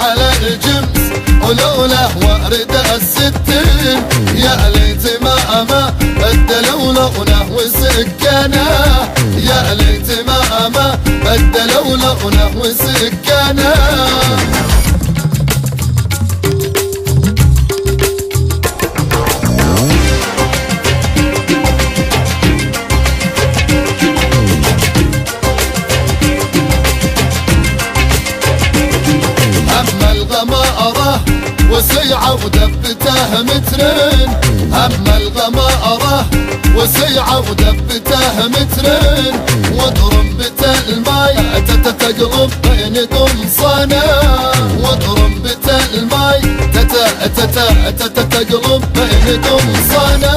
على الجمس ولوله وارد الستين، يا ليت ما بدلوا لونه وسكانه، يا ليت ما بدلوا لونه وسكانه. وسيعة ودبته مترين، هم الغمارة وسيعة ودبته مترين، وضربته الماي تقلب بين قمصانه، وضربته الماي تقلب بين قمصانه.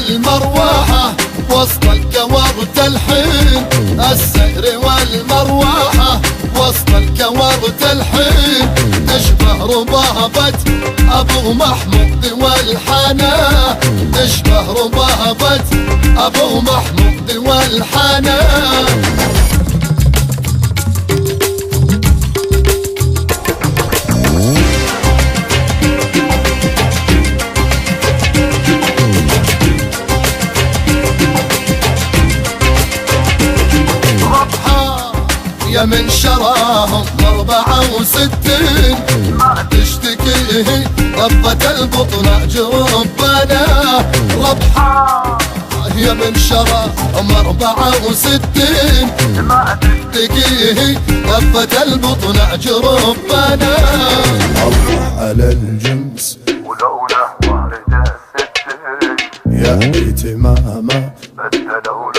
المروحة وسط الكور تلحين، السير والمروحة وسط الكور تلحين، تشبه ربابة أبو محمود والحنا، تشبه ربابة أبو محمود والحنا. يا من شراهم 64 ما تشتكيه ربة البطن جربنا، ربحة يا من شراهم 64 ما تشتكيه ربة البطن جربنا. الله على الجمس ولوله وارد الستين، يا ليت ما بدلوا